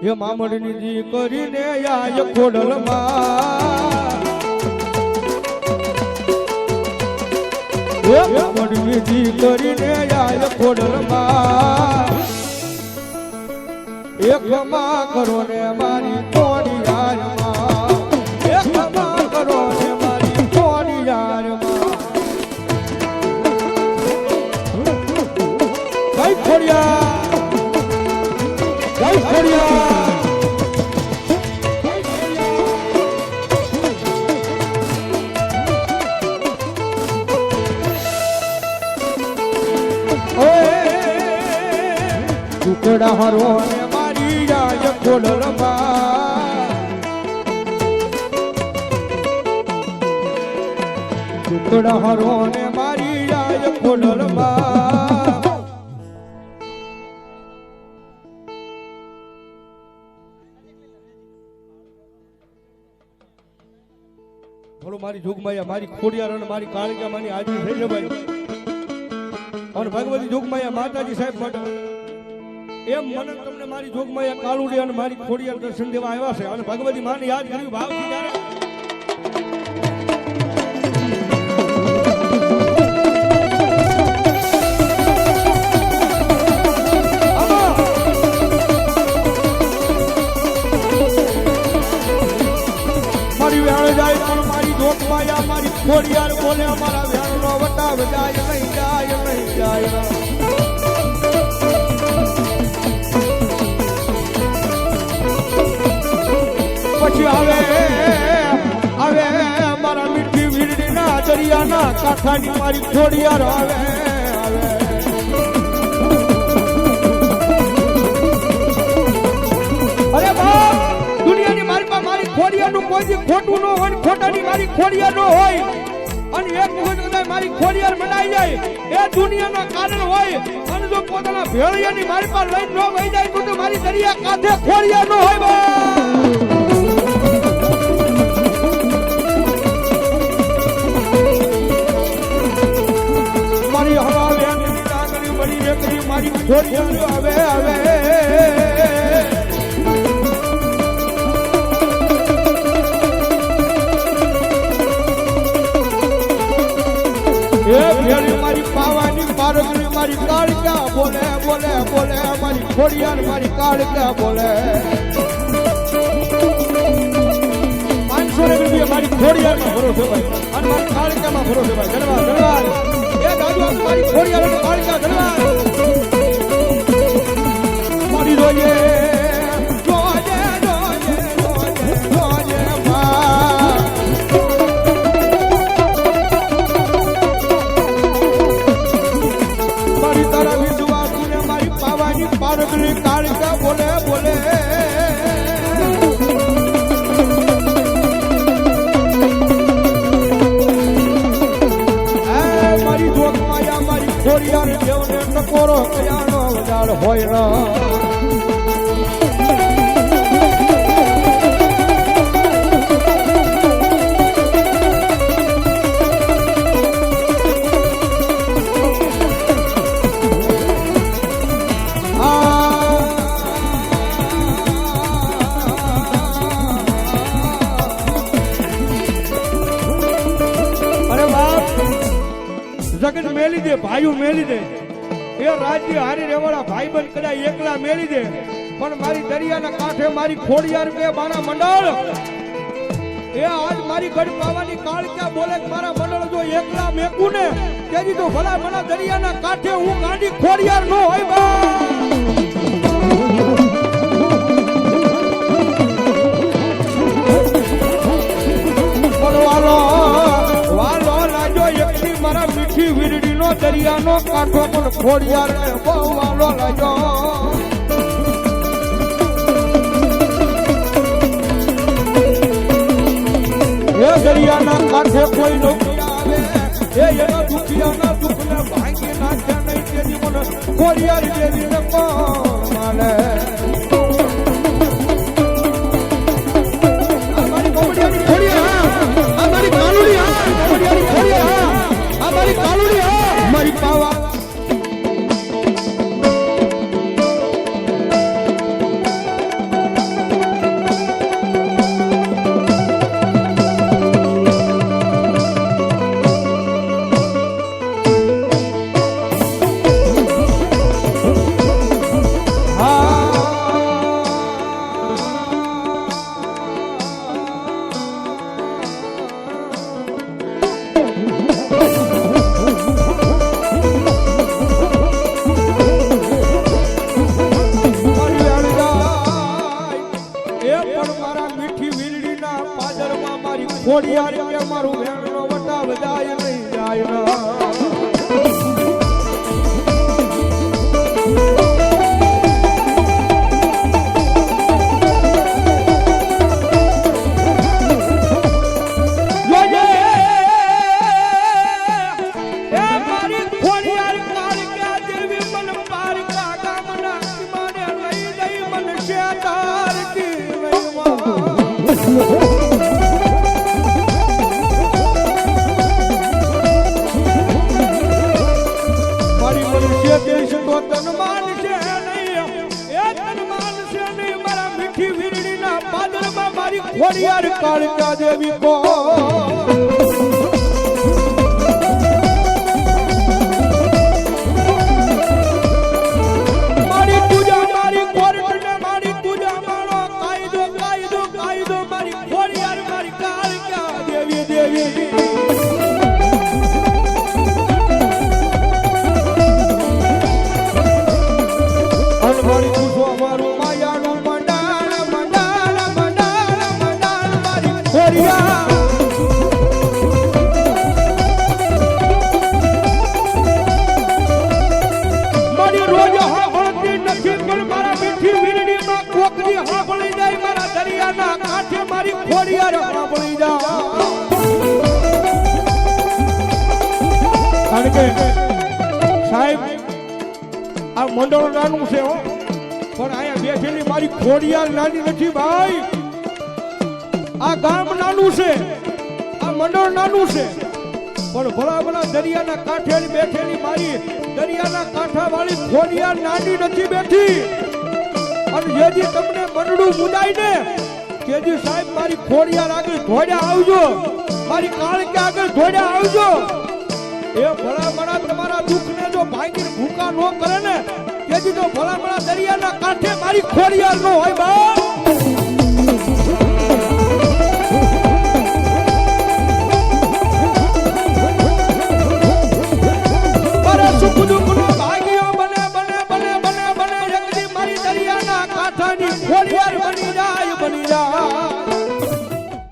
એ મામડની જી કરીને આય ખોડલમાં એ મામડની જી કરીને આય ખોડલમાં એક માં કરો ને મારી કોની યારમાં એક માં કરો ને મારી કોની યારમાં કઈ ખોડિયા કઈ ખોડિયા ટુકડા હરો ને મારી રાજ ખોડલમાં ટુકડા હરો ને મારી રાજ ખોડલમાં બોલો મારી જોગમાયા મારી ખોડિયાર અને મારી કાળિકા માની હાજરી થઈ છે ભાઈ અને ભગવતી જોગમાયા માતાજી સાહેબ માટે એમ મને તમને મારી જોગમાયા કાળુડી અને મારી ખોડિયાર દર્શન દેવા આવ્યા છે અને ભગવતી માને યાદ કર્યું ભાવથી ત્યારે મારી વેણ જાય પણ મારી જોગમાયા મારી ખોડિયાર બોલે અમારા વેણનો વટાવ જાય નહીં જાય નહીં જાય પછી આવે આવે મારા મીઠી વીરડીના દરિયાના કાંઠાની મારી ખોડિયાર આવે આવે અરે બાપ દુનિયાની મારી પાસે મારી ખોડિયારનું કોઈ ખોટું ન હોય ખોટાની મારી ખોડિયાર ન હોય અને એક વખત મારી ખોડિયાર મનાઈ જાય એ દુનિયાના કારણ હોય અને જો પોતાના ભેળિયાની મારી પાસે લઈને ન વહી જાય તો મારી દરિયા કાંઠે ખોડિયાર ન હોય બા મારી હવા વેની લાગણી બની રેકડી મારી ખોડિયાર આવે આવે એ ફેરી મારી પાવાની પારગની મારી કાળિકા બોલે બોલે બોલે મારી ખોડિયાર મારી કાળિકા બોલે 500 રૂપિયા મારી ખોડિયારમાં ભરોસે ભાઈ અને મારી કાળિકામાં ભરોસે ભાઈ ધન્યવાદ ધન્યવાદ એ દાદુ મારી ખોડિયાર અને કાળિકા ધન્યવાદ મારી જોઈએ કાળિકા બોલે બોલે મારી જોગમાયા મારી ખોડિયાર દેવને ટકોરો કયાનો વજાડ હોય ન જગત મેલી દે ભાઈઓ મેલી દે એ રાજ્ય હારી રેવાળા ભાઈબંધ કદાચ એકલા મેલી દે પણ મારી દરિયાના કાંઠે મારી ખોડિયાર બે મારા મંડળ એ આજ મારી ગઢ પાવાની કાળિકા બોલે મારા મંડળ જો એકલા મેકું ને તેથી તો ભલા મને દરિયાના કાંઠે હું ગાંડી ખોડિયાર નો હોય બા મારા મીઠી વીરડીનો દરિયાનો કાંઠો પણ ખોડિયાર ને બહુ વાલો લાજો એ દરિયાના કાંઠે કોઈ નોકરી આવે એ એના દુખિયાના દુઃખને ભાંગી નાખ્યા નહીં તેથી મને ખોડિયાર દેવીને કોણ માને મારી કોમડિયાની ખોડિયાર મારી કાલુડી કોમડિયાની ખોડિયાર મારી કાલુડી મારી પાવા થાય ના ખોડિયાર કાળકા દેવી કો મારી પૂજા મારી કોર્ટ ને મારી પૂજા મારો કાયદો કાયદો કાયદો મારી ખોડિયાર મારી કાળકા દેવી દેવી અનવાળી પૂછો મારું માયાનું મારી રોજ હાંભળતી નથી પણ મારા મીઠી વીરડીમાં કોકની હાંભળી જાય મારા દરિયાના કાંઠે મારી ખોડિયાર હાંભળી જાય કારણ કે સાહેબ આ મંડળ નાનું છે હો પણ અહીંયા બેઠેલી મારી ખોડિયાર નાની નથી ભાઈ આ ગામ નાનું છે આ મંડળ નાનું છે પણ ભલા ભલા દરિયાના કાંઠે બેઠેલી મારી દરિયાના કાંઠા વાળી ખોડિયાર નાની નથી બેઠી અને જેથી તમને મંડળું મુદાય ને તેજી સાહેબ મારી ખોડિયાર આગળ ધોડ્યા આવજો મારી કાળકે આગળ ધોડ્યા આવજો એ ભલા ભલા તમારા દુઃખને જો ભાંગીને ભૂકા ન કરે ને તેથી તો ભલા ભલા દરિયાના કાંઠે મારી ખોડિયાર નો હોય બા